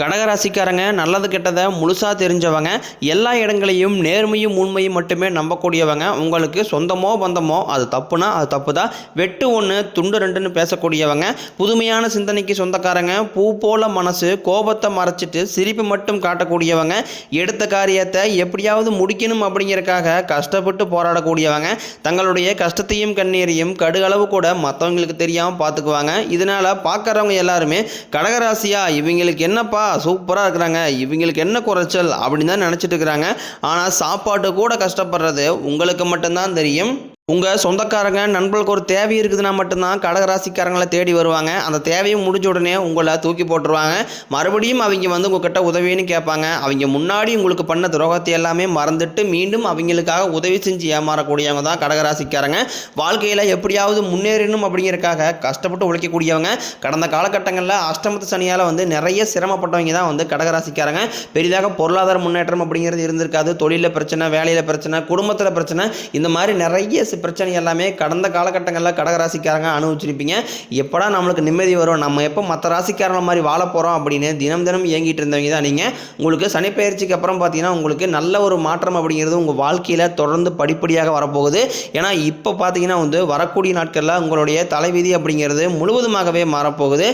கடகராசிக்காரங்க நல்லது கெட்டதை முழுசாக தெரிஞ்சவங்க, எல்லா இடங்களையும் நேர்மையும் உண்மையும் மட்டுமே நம்பக்கூடியவங்க. உங்களுக்கு சொந்தமோ பந்தமோ அது தப்புனா அது தப்பு தான், வெட்டு ஒன்று துண்டு ரெண்டுன்னு பேசக்கூடியவங்க. புதுமையான சிந்தனைக்கு சொந்தக்காரங்க, பூ போல மனசு, கோபத்தை மறைச்சிட்டு சிரிப்பு மட்டும் காட்டக்கூடியவங்க. எடுத்த காரியத்தை எப்படியாவது முடிக்கணும் அப்படிங்கிறதுக்காக கஷ்டப்பட்டு போராடக்கூடியவங்க. தங்களுடைய கஷ்டத்தையும் கண்ணீரையும் கடுகளவு கூட மற்றவங்களுக்கு தெரியாமல் பார்த்துக்குவாங்க. இதனால் பார்க்குறவங்க எல்லாருமே கடகராசியா இவங்களுக்கு என்னப்பா சூப்பராக இருக்கிறாங்க, இவங்களுக்கு என்ன குறைச்சல் அப்படின்னு தான் நினச்சிட்டு இருக்கிறாங்க. ஆனால் சாப்பாட்டு கூட கஷ்டப்படுறது உங்களுக்கு மட்டும்தான் தெரியும். உங்கள் சொந்தக்காரங்க நண்பர்களுக்கு ஒரு தேவை இருக்குதுன்னா மட்டும்தான் கடகராசிக்காரங்களை தேடி வருவாங்க. அந்த தேவையும் முடிஞ்ச உடனே உங்களை தூக்கி போட்டுருவாங்க. மறுபடியும் அவங்க வந்து உங்ககிட்ட உதவின்னு கேட்பாங்க. அவங்க முன்னாடி உங்களுக்கு பண்ண துரோகத்தை எல்லாமே மறந்துட்டு மீண்டும் அவங்களுக்காக உதவி செஞ்சு ஏமாறக்கூடியவங்க தான் கடகராசிக்காரங்க. வாழ்க்கையில் எப்படியாவது முன்னேறணும் அப்படிங்கிறதுக்காக கஷ்டப்பட்டு உழைக்கக்கூடியவங்க. கடந்த காலகட்டங்களில் அஷ்டமத்து சனியால் வந்து நிறைய சிரமப்பட்டவங்க தான் வந்து கடகராசிக்காரங்க. பெரிதாக பொருளாதார முன்னேற்றம் அப்படிங்கிறது இருந்திருக்காது. தொழிலில் பிரச்சனை, வேலையில் பிரச்சனை, குடும்பத்தில் பிரச்சனை, இந்த மாதிரி நிறைய பிரச்சனை எல்லாமே கடந்த காலகட்டங்களில் கடகராசிக்காரங்க அனுபவிச்சிருப்பீங்க. எப்படா நம்மளுக்கு நிம்மதி வரும், நம்ம எப்போ மற்ற ராசிக்காரங்க மாதிரி வாழ போகிறோம் அப்படின்னு தினம் தினம் இயங்கிட்டு இருந்தவங்க தான் நீங்கள். உங்களுக்கு சனிப்பெயர்ச்சிக்கு அப்புறம் பார்த்தீங்கன்னா உங்களுக்கு நல்ல ஒரு மாற்றம் அப்படிங்கிறது உங்கள் வாழ்க்கையில் தொடர்ந்து படிப்படியாக வரப்போகுது. ஏன்னா இப்போ பார்த்தீங்கன்னா வந்து வரக்கூடிய நாட்களில் உங்களுடைய தலைவிதி அப்படிங்கிறது முழுவதுமாகவே மாறப்போகுது.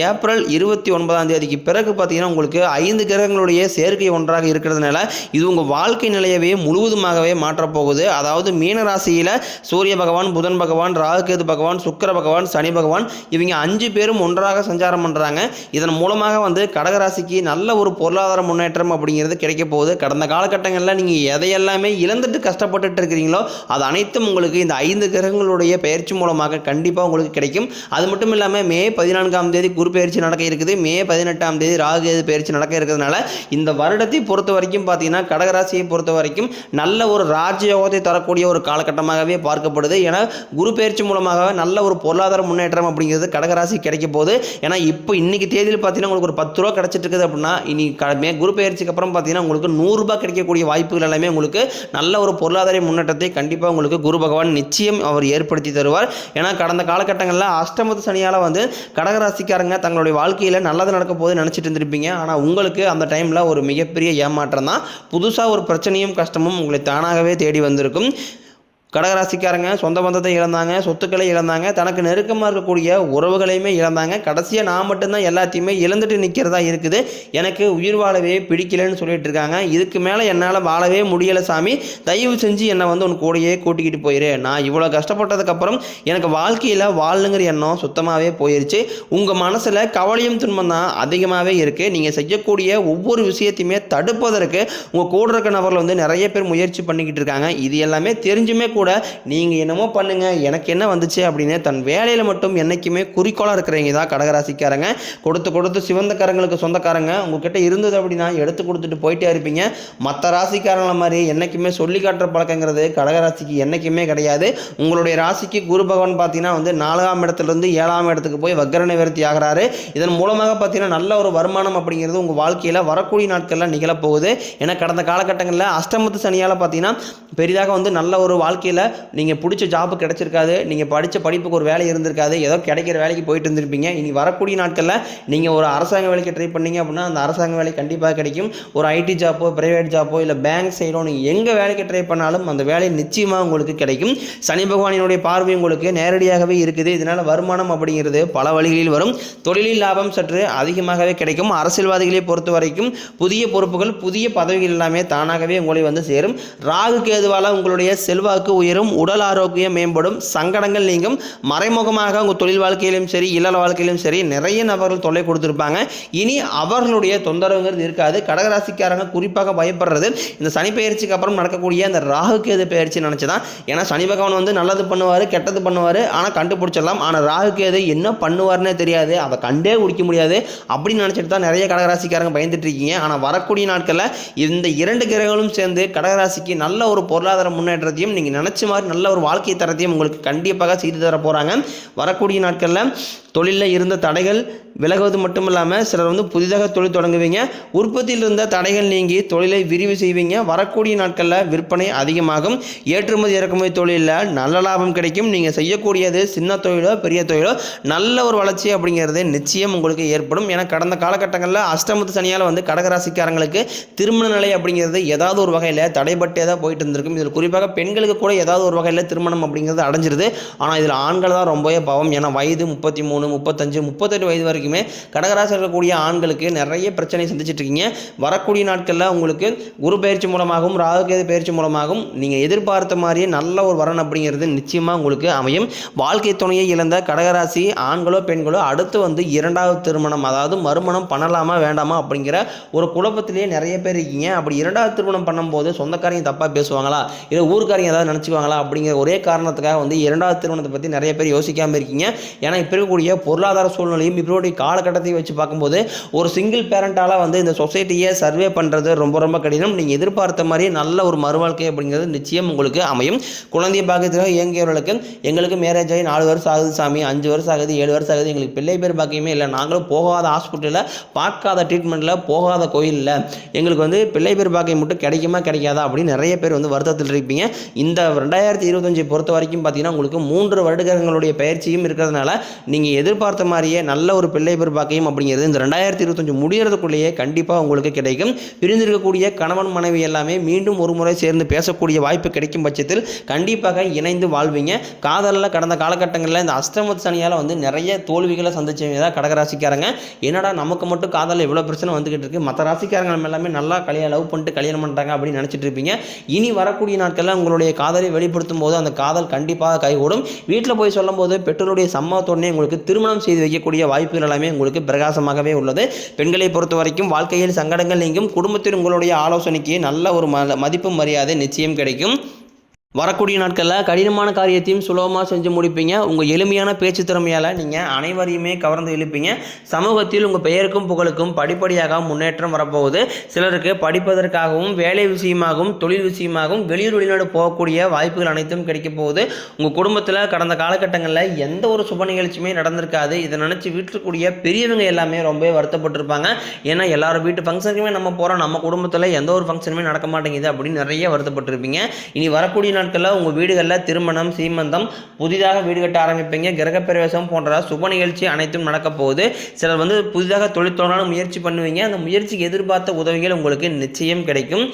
ஏப்ரல் 29 பிறகு பார்த்தீங்கன்னா உங்களுக்கு 5 கிரகங்களுடைய சேர்க்கை ஒன்றாக இருக்கிறதுனால இது உங்கள் வாழ்க்கை நிலையவே முழுவதுமாகவே மாற்றப்போகுது. அதாவது மீன ராசியில் சூரிய பகவான், புதன் பகவான், ராகுகேது பகவான், சுக்கிர பகவான், சனி பகவான், இவங்க 5 பேரும் ஒன்றாக சஞ்சாரம் பண்ணுறாங்க. இதன் மூலமாக வந்து கடகராசிக்கு நல்ல ஒரு பொருளாதார முன்னேற்றம் அப்படிங்கிறது கிடைக்க போகுது. கடந்த காலகட்டங்களில் நீங்கள் எதையெல்லாமே இழந்துட்டு கஷ்டப்பட்டுட்டு இருக்கிறீங்களோ அது அனைத்தும் உங்களுக்கு இந்த 5 கிரகங்களுடைய பயிற்சி மூலமாக கண்டிப்பாக உங்களுக்கு கிடைக்கும். அது மட்டும் இல்லாமல் மே 14 குரு பயிற்சி நடக்க இருக்குது. மே 18 ராகுகேது பயிற்சி நடக்க இருக்கிறதுனால இந்த வருடத்தை பொறுத்த வரைக்கும் பார்த்தீங்கன்னா கடகராசியை பொறுத்த வரைக்கும் நல்ல ஒரு ராஜயோகத்தை தரக்கூடிய ஒரு காலகட்டமாகவே பார்க்கப்படுது. ஏன்னா குரு பயிற்சி மூலமாக நல்ல ஒரு பொருளாதார முன்னேற்றம் அப்படிங்கிறது கடகராசி கிடைக்க போகுது. ஏன்னா இப்போ இன்னைக்கு தேதியில் பார்த்தீங்கன்னா உங்களுக்கு ஒரு 10 ரூபா கிடைச்சிட்டு இருக்குது அப்படின்னா இனி குரு பயிற்சிக்கு அப்புறம் பார்த்தீங்கன்னா உங்களுக்கு 100 ரூபாய் கிடைக்கக்கூடிய வாய்ப்புகள் எல்லாமே உங்களுக்கு நல்ல ஒரு பொருளாதார முன்னேற்றத்தை கண்டிப்பாக உங்களுக்கு குரு பகவான் நிச்சயம் அவர் ஏற்படுத்தி தருவார். ஏன்னா கடந்த காலகட்டங்களில் அஷ்டமத்து சனியால் வந்து கடகராசிக்காரங்க தங்களுடைய வாழ்க்கையில் நல்லது நடக்க போது நினச்சிட்டு இருந்திருப்பீங்க. ஆனால் உங்களுக்கு அந்த டைமில் ஒரு மிகப்பெரிய ஏமாற்றம் தான். புதுசாக ஒரு பிரச்சனையும் கஷ்டமும் உங்களை தானாகவே தேடி வந்திருக்கும். கடகராசிக்காரங்க சொந்த பந்தத்தை இழந்தாங்க, சொத்துக்களை இழந்தாங்க, தனக்கு நெருக்கமாக இருக்கக்கூடிய உறவுகளையுமே இழந்தாங்க. கடைசியாக நான் மட்டும்தான் எல்லாத்தையுமே இழந்துட்டு நிற்கிறதா இருக்குது, எனக்கு உயிர் வாழவே பிடிக்கலன்னு சொல்லிட்டு இருக்காங்க. இதுக்கு மேலே என்னால் வாழவே முடியலை சாமி, தயவு செஞ்சு என்னை வந்து உன் கூடையே கூட்டிக்கிட்டு போயிரு. நான் இவ்வளோ கஷ்டப்பட்டதுக்கப்புறம் எனக்கு வாழ்க்கையில் வாழணுங்கிற எண்ணம் சுத்தமாகவே போயிடுச்சு. உங்கள் மனசில் கவலையும் துன்பம் தான் அதிகமாகவே இருக்குது. நீங்கள் செய்யக்கூடிய ஒவ்வொரு விஷயத்தையுமே தடுப்பதற்கு உங்கள் கூட இருக்க நபர்கள் வந்து நிறைய பேர் முயற்சி பண்ணிக்கிட்டு இருக்காங்க. இது எல்லாமே தெரிஞ்சுமே கூட நீங்க என்னமோ பண்ணுங்க, எனக்கு என்ன வந்துச்சு அப்படின்னு தன் வேலையில மட்டும் என்னைக்குமே குறிக்கோளா இருக்கிறவங்க தான் கடகராசிக்காரங்க. கொடுத்து சிவந்த கரங்களுக்கு சொந்தக்காரங்க. உங்ககிட்ட இருந்தது அப்படின்னா எடுத்து கொடுத்துட்டு போயிட்டே இருப்பீங்க. மற்ற ராசிக்காரங்கள மாதிரி என்னைக்குமே சொல்லி காட்டுற பழக்கங்கிறது கடகராசிக்கு என்னைக்குமே கிடையாது. உங்களுடைய ராசிக்கு குரு பகவான் பார்த்தீங்கன்னா வந்து 4ஆம் இடத்துலேருந்து 7ஆம் இடத்துக்கு போய் வக்ர நிவர்த்தி ஆகிறாரு. இதன் மூலமாக பார்த்தீங்கன்னா நல்ல ஒரு வருமானம் அப்படிங்கிறது உங்கள் வாழ்க்கையில் வரக்கூடிய நாட்களில் நிகழப்போகுது. ஏன்னா கடந்த காலகட்டங்களில் அஷ்டமத்து சனியால் பார்த்தீங்கன்னா பெரிதாக வந்து நல்ல ஒரு வாழ்க்கையில் நீங்கள் பிடிச்ச ஜாப்பு கிடைச்சிருக்காது, நீங்கள் படித்த படிப்புக்கு ஒரு வேலை இருந்திருக்காது, ஏதோ கிடைக்கிற வேலைக்கு போயிட்டு இருந்திருப்பீங்க. இனி வரக்கூடிய நாட்களில் நீங்கள் ஒரு அரசாங்க வேலைக்கு ட்ரை பண்ணீங்க அப்படின்னா அந்த அரசாங்க வேலை கண்டிப்பாக கிடைக்கும். ஒரு ஐடி ஜாப்போ, பிரைவேட் ஜாப்போ, இல்லை பேங்க் சைடோ நீங்கள் எங்கே வேலைக்கு ட்ரை பண்ணாலும் அந்த வேலை நிச்சயமாக உங்களுக்கு கிடைக்கும். சனி பகவானினுடைய பார்வை உங்களுக்கு நேரடியாகவே இருக்குது. இதனால் வருமானம் அப்படிங்கிறது பல வழிகளில் வரும். தொழிலில் லாபம் சற்று அதிகமாகவே கிடைக்கும். அரசியல்வாதிகளை பொறுத்த வரைக்கும் புதிய பொறுப்புகள், புதிய பதவிகள் எல்லாமே தானாகவே உங்களை வந்து சேரும். ராகு கேதுவால் உங்களுடைய செல்வாக்கு உயரும், உடல் ஆரோக்கியம் மேம்படும், சங்கடங்கள் நீங்கும். மறைமுகமாக உங்கள் தொழில் வாழ்க்கையிலும் சரி, இல்லற வாழ்க்கையிலும் சரி நிறைய நபர்கள் தொல்லை கொடுத்துருப்பாங்க. இனி அவர்களுடைய தொந்தரவுங்கிறது இருக்காது. கடகராசிக்காரங்க குறிப்பாக பயப்படுறது இந்த சனி பயிற்சிக்கு அப்புறம் நடக்கக்கூடிய இந்த ராகு கேது பயிற்சி நினச்சிதான். ஏன்னா சனி பகவான் வந்து நல்லது பண்ணுவார், கெட்டது பண்ணுவார், ஆனால் கண்டுபிடிச்சிடலாம். ஆனால் ராகு கேது என்ன பண்ணுவார்னே தெரியாது, அதை கண்டே குடிக்க முடியாது அப்படின்னு நினச்சிட்டு தான் நிறைய கடகராசிக்காரங்க பயந்துட்டு இருக்கீங்க. ஆனால் வரக்கூடிய நாட்களில் இந்த 2 கிரகங்களும் சேர்ந்து கடகராசிக்கு நல்ல ஒரு பொருளாதார முன்னேற்றத்தையும் நீங்கள் நினச்ச மாதிரி நல்ல ஒரு வாழ்க்கை தரத்தையும் உங்களுக்கு கண்டிப்பாக செய்து தர போகிறாங்க. வரக்கூடிய நாட்களில் தொழிலில் இருந்த தடைகள் விலகுவது மட்டும் இல்லாமல் சிலர் வந்து புதிதாக தொழில் தொடங்குவீங்க. உற்பத்தியில் இருந்த தடைகள் நீங்கி தொழிலை விரிவு செய்வீங்க. வரக்கூடிய நாட்களில் விற்பனை அதிகமாகும். ஏற்றுமதி இறக்குமதி தொழிலில் நல்ல லாபம் கிடைக்கும். நீங்கள் செய்யக்கூடியது சின்ன தொழிலோ பெரிய தொழிலோ நல்ல ஒரு வளர்ச்சி அப்படிங்கிறது நிச்சயம் உங்களுக்கு ஏற்படும். ஏன்னா கடந்த காலகட்டங்களில் அஷ்டமத்து சனியால் வந்து கடகராசிக்காரங்களுக்கு திருமண நிலை அப்படிங்கிறது ஏதாவது ஒரு வகையில் தடைபட்டே தான் போயிட்டு இருந்திருக்கும். இதில் குறிப்பாக பெண்களுக்கு கூட ஏதாவது ஒரு வகையில் திருமணம் அப்படிங்கிறது அடைஞ்சிருது. ஆனால் இதில் ஆண்கள் தான் ரொம்பவே பாவம். ஏன்னா வயது 33, 35, 38 வயது வரைக்குமே கடகராசி இருக்கக்கூடிய ஆண்களுக்கு நிறைய பிரச்சனை சந்திச்சுட்டு இருக்கீங்க. வரக்கூடிய நாட்களில் உங்களுக்கு குரு பயிற்சி மூலமாகவும் ராகுகேது பயிற்சி மூலமாகவும் நீங்கள் எதிர்பார்த்த மாதிரியே நல்ல ஒரு வரன் அப்படிங்கிறது நிச்சயமாக உங்களுக்கு அமையும். வாழ்க்கை துணையை இழந்த கடகராசி ஆண்களோ பெண்களோ அடுத்து வந்து இரண்டாவது திருமணம், அதாவது மறுமணம் பண்ணலாமா வேண்டாமா அப்படிங்கிற ஒரு குழப்பத்திலேயே நிறைய பேர் இருக்கீங்க. அப்படி இரண்டாவது திருமணம் பண்ணும்போது சொந்தக்காரங்க தப்பாக பேசுவாங்களா, இல்லை ஊர்க்காரங்க ஏதாவது நினச்சிக்குவாங்களா அப்படிங்கிற ஒரே காரணத்துக்காக வந்து இரண்டாவது திருமணத்தை பற்றி நிறைய பேர் யோசிக்காமல் இருக்கீங்க. ஏன்னா இப்போ இருக்கக்கூடிய பொருளாதார சூழ்நிலையும் இப்படி காலகட்டத்தை வச்சு பார்க்கும்போது ஒரு சிங்கிள் பேரண்டால் வந்து இந்த சொசைட்டியை சர்வே பண்ணுறது ரொம்ப ரொம்ப கடினம். நீங்கள் எதிர்பார்த்த மாதிரி நல்ல ஒரு மறுவாழ்க்கை அப்படிங்கிறது நிச்சயம் உங்களுக்கு அமையும். குழந்தை பாக்கியத்துக்காக இயங்கியவர்களுக்கு எங்களுக்கு மேரேஜ் ஆகி 4 வருஷம் ஆகுது சாமி, 5 வருஷம் ஆகுது, 7 வருஷம் ஆகுது, எங்களுக்கு பிள்ளை பேர் பாக்கியமே இல்லை, நாங்களும் போகாத ஹாஸ்பிட்டலில் பார்க்காத ட்ரீட்மெண்ட்டில் போகாத கோயிலில் எங்களுக்கு வந்து பிள்ளை பேர் பாக்கியம் மட்டும் கிடைக்குமா கிடைக்காதா அப்படின்னு நிறைய பேர் வந்து வருத்தத்தில் இருப்பீங்க. இந்த 2025 பொறுத்த வரைக்கும் பார்த்தீங்கன்னா உங்களுக்கு 3 வருடங்களுடைய பயிற்சியும் இருக்கிறதுனால நீங்கள் எதிர்பார்த்த மாதிரியே நல்ல ஒரு பிள்ளை பேர் பாக்கியம் அப்படிங்கிறது இந்த 2025 முடிகிறதுக்குள்ளேயே கண்டிப்பாக உங்களுக்கு கிடைக்கும். பிரிந்திருக்கக்கூடிய கணவன் மனைவி எல்லாமே மீண்டும் ஒரு முறை சேர்ந்து பேசக்கூடிய வாய்ப்பு கிடைக்கும் பட்சத்தில் கண்டிப்பாக இணைந்து வாழ்வீங்க. காதலில் கடந்த காலகட்டங்களில் இந்த அஷ்டமத்து சனியால் வந்து நிறைய தோல்விகளை சந்திச்சவங்க தான் கடகராசிக்காரங்க. என்னடா நமக்கு மட்டும் காதலில் இவ்வளோ பிரச்சனை வந்துகிட்டு இருக்கு, மற்ற ராசிக்காரங்க எல்லாமே நல்லா லவ் பண்ணிட்டு கல்யாணம் பண்ணுறாங்க அப்படின்னு நினச்சிட்டு இருப்பீங்க. இனி வரக்கூடிய நாட்களில் உங்களுடைய காதலை வெளிப்படுத்தும் போது அந்த காதல் கண்டிப்பாக கைகூடும். வீட்டில் போய் சொல்லும் போது பெற்றோருடைய சம்மதத்தோடனே உங்களுக்கு திருமணம் செய்து வைக்கக்கூடிய வாய்ப்புகள் எல்லாமே உங்களுக்கு பிரகாசமாகவே உள்ளது. பெண்களை பொறுத்த வரைக்கும் வாழ்க்கையில் சங்கடங்கள் நீங்கும். குடும்பத்தில் உங்களுடைய ஆலோசனைக்கு நல்ல ஒரு மதிப்பு மரியாதை நிச்சயம் கிடைக்கும். வரக்கூடிய நாட்களில் கடினமான காரியத்தையும் சுலபமாக செஞ்சு முடிப்பீங்க. உங்கள் எளிமையான பேச்சு திறமையால் நீங்கள் அனைவரையுமே கவர்ந்து இழுப்பீங்க. சமூகத்தில் உங்கள் பெயருக்கும் புகழுக்கும் படிப்படியாக முன்னேற்றம் வரப்போகுது. சிலருக்கு படிப்பதற்காகவும் வேலை விஷயமாகவும் தொழில் விஷயமாகவும் வெளியூர் வெளிநாடு போகக்கூடிய வாய்ப்புகள் அனைத்தும் கிடைக்க போகுது. உங்கள் குடும்பத்தில் கடந்த காலகட்டங்களில் எந்த ஒரு சுப நிகழ்ச்சியுமே நடந்திருக்காது. இதை நினச்சி வீட்டுக்கூடிய பெரியவங்க எல்லாமே ரொம்ப வருத்தப்பட்டிருப்பாங்க. ஏன்னா எல்லாரும் வீட்டு ஃபங்க்ஷனுக்குமே நம்ம போகிறோம், நம்ம குடும்பத்தில் எந்த ஒரு ஃபங்க்ஷனுமே நடக்க மாட்டேங்குது அப்படின்னு நிறைய வருத்தப்பட்டிருப்பீங்க. இனி வரக்கூடிய நாட்களில் உங்கள் வீடுகளில் திருமணம், சீமந்தம், புதிதாக வீடு கட்ட ஆரம்பிப்பீங்க. கிரகப்பிரவேசம் போன்ற சுப நிகழ்ச்சி அனைத்தும் நடக்க போகுது. சிலர் வந்து புதிதாக தொழில் தொடங்க முயற்சி பண்ணுவீங்க. அந்த முயற்சிக்கு எதிர்பார்த்த உதவிகள் உங்களுக்கு நிச்சயம் கிடைக்கும்.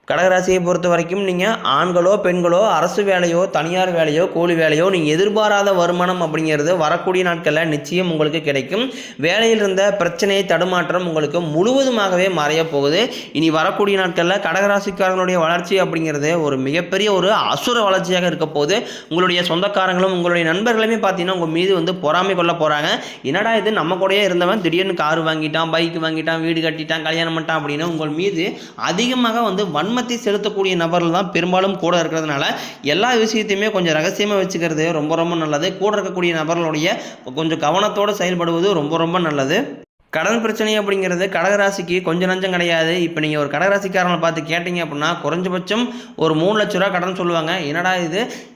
கடகராசியை பொறுத்த வரைக்கும் நீங்கள் ஆண்களோ பெண்களோ அரசு வேலையோ தனியார் வேலையோ கூலி வேலையோ நீங்கள் எதிர்பாராத வருமானம் அப்படிங்கிறது வரக்கூடிய நாட்களில் நிச்சயம் உங்களுக்கு கிடைக்கும். வேலையில் இருந்த பிரச்சனை தடுமாற்றம் உங்களுக்கு முழுவதுமாகவே மறைய போகுது. இனி வரக்கூடிய நாட்களில் கடகராசிக்காரங்களுடைய வளர்ச்சி அப்படிங்கிறது ஒரு மிகப்பெரிய ஒரு அசுர வளர்ச்சியாக இருக்க போகுது. உங்களுடைய சொந்தக்காரங்களும் உங்களுடைய நண்பர்களுமே பார்த்தீங்கன்னா உங்கள் மீது வந்து பொறாமை கொள்ள போகிறாங்க. என்னடா இது நம்ம கூடயே இருந்தவன் திடீர்னு கார் வாங்கிட்டான், பைக் வாங்கிட்டான், வீடு கட்டிட்டான், கல்யாணம் பண்ணிட்டான் அப்படின்னு உங்கள் மீது அதிகமாக வந்து வன்மத்தை செலுத்தக்கூடிய நபர்கள் தான் பெரும்பாலும் கூட இருக்கிறதுனால எல்லா விஷயத்தையுமே கொஞ்சம் ரகசியமாக வச்சுக்கிறது ரொம்ப ரொம்ப நல்லது. கூட இருக்கக்கூடிய நபர்களுடைய கொஞ்சம் கவனத்தோடு செயல்படுவது ரொம்ப ரொம்ப நல்லது. கடன் பிரச்சனை அப்படிங்கிறது கடகராசிக்கு கொஞ்சம் நஞ்சம் கிடையாது. இப்போ நீங்கள் ஒரு கடகராசிக்காரங்களை பார்த்து கேட்டீங்க அப்படின்னா குறைஞ்சபட்சம் ஒரு 3 லட்ச ரூபா கடன் சொல்லுவாங்க. என்னடா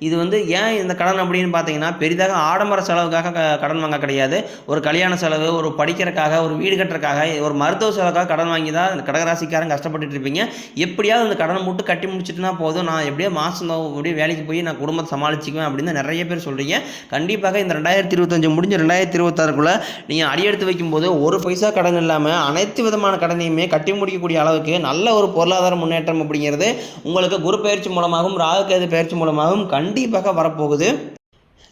இது வந்து ஏன் இந்த கடன் அப்படின்னு பார்த்தீங்கன்னா பெரிதாக ஆடம்பர செலவுக்காக கடன் வாங்க கிடையாது. ஒரு கல்யாண செலவு, ஒரு படிக்கிறதுக்காக, ஒரு வீடு கட்டுறதுக்காக, ஒரு மருத்துவ செலவுக்காக கடன் வாங்கி தான் இந்த கடகராசிக்காரங்க கஷ்டப்பட்டு இருப்பீங்க. எப்படியாவது அந்த கடனை மட்டும் கட்டி முடிச்சுட்டுனா போதும், நான் எப்படியோ மாதம் அப்படியே வேலைக்கு போய் நான் குடும்பத்தை சமாளிச்சுக்குவேன் அப்படின்னு நிறைய பேர் சொல்கிறீங்க. கண்டிப்பாக இந்த 2025 முடிஞ்ச 2026க்குள்ளே நீங்கள் அடியெடுத்து வைக்கும்போது ஒரு பைசா கடன் இல்லாமல் அனைத்து விதமான கடனையுமே கட்டி முடிக்கக்கூடிய அளவுக்கு நல்ல ஒரு பொருளாதார முன்னேற்றம் அப்படிங்கிறது உங்களுக்கு குரு பயிற்சி மூலமாகவும் ராகுகேது பயிற்சி மூலமாகவும் கண்டிப்பாக வரப்போகுது.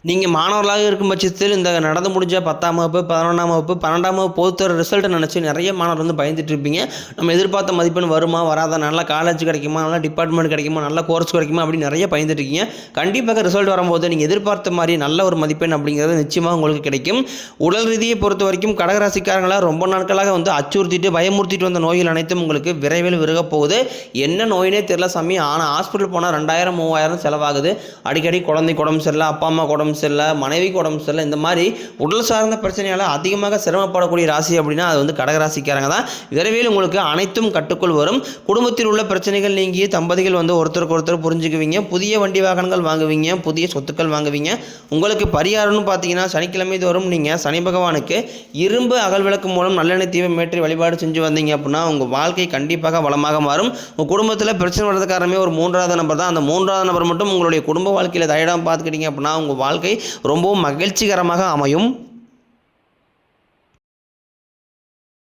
நீங்கள் மாணவர்களாக இருக்கும் பட்சத்தில் இந்த நடந்து முடிஞ்ச 10ஆம் வகுப்பு, 11ஆம் வகுப்பு, 12ஆம் வகுப்பு பொறுத்தவரை ரிசல்ட்டை நினச்சி நிறைய மாணவர் வந்து பயந்துட்டு இருப்பீங்க. நம்ம எதிர்பார்த்த மதிப்பெண் வருமா வராதா, நல்ல காலேஜ் கிடைக்குமா, நல்ல டிபார்ட்மெண்ட் கிடைக்குமா, நல்ல கோர்ஸ் கிடைக்குமா அப்படின்னு நிறைய பயந்துட்டு இருக்கீங்க. கண்டிப்பாக ரிசல்ட் வரும்போது நீங்கள் எதிர்பார்த்த மாதிரி நல்ல ஒரு மதிப்பெண் அப்படிங்கிறது நிச்சயமாக உங்களுக்கு கிடைக்கும். உடல் ரீதியை பொறுத்த வரைக்கும் கடகராசிக்காரங்களாக ரொம்ப நாட்களாக வந்து அச்சுறுத்திட்டு பயமுறுத்திட்டு வந்த நோய்கள் அனைத்தும் உங்களுக்கு விரைவில் விருக போகுது. என்ன நோயினே தெரியல சாமி, ஆனால் ஹாஸ்பிட்டல் போனால் 2000 3000 செலவாகுது. அடிக்கடி குழந்தை உடம்பு சரியில்லை, அப்பா அம்மா உடம்பு சரியில்லை, மனைவிக்கு உடம்பு சரியில்லை, இந்த மாதிரி உடல் சார்ந்த பிரச்சனையால் அதிகமாக சிரமப்படக்கூடிய ராசி அப்படின்னா அது வந்து கடகராசிக்காரங்க தான். விரைவில் உங்களுக்கு அனைத்தும் கட்டுக்குள் வரும். குடும்பத்தில் உள்ள பிரச்சனைகள் நீங்கி தம்பதிகள் வந்து ஒருத்தருக்கு ஒருத்தர் புரிஞ்சுக்குவீங்க. புதிய வண்டி வாகனங்கள் வாங்குவீங்க, புதிய சொத்துக்கள் வாங்குவீங்க. உங்களுக்கு பரிகாரம்னு பார்த்தீங்கன்னா சனிக்கிழமை தோறும் நீங்கள் சனி பகவானுக்கு இரும்பு அகல் விளக்கு மூலம் நல்லெண்ணெய் தீபம் ஏற்றி வழிபாடு செஞ்சு வந்தீங்க அப்படின்னா உங்கள் வாழ்க்கை கண்டிப்பாக வளமாக மாறும். உங்கள் குடும்பத்தில் பிரச்சனை வர்றது காரணமே ஒரு 3வது நபர் தான். அந்த 3வது நபர் மட்டும் உங்களுடைய குடும்ப வாழ்க்கையில் தயடாமல் பார்த்துக்கிட்டீங்க அப்படின்னா உங்கள் வாழ்க்கை ரொம்பவும் மகிழ்ச்சிகரமாக அமையும்.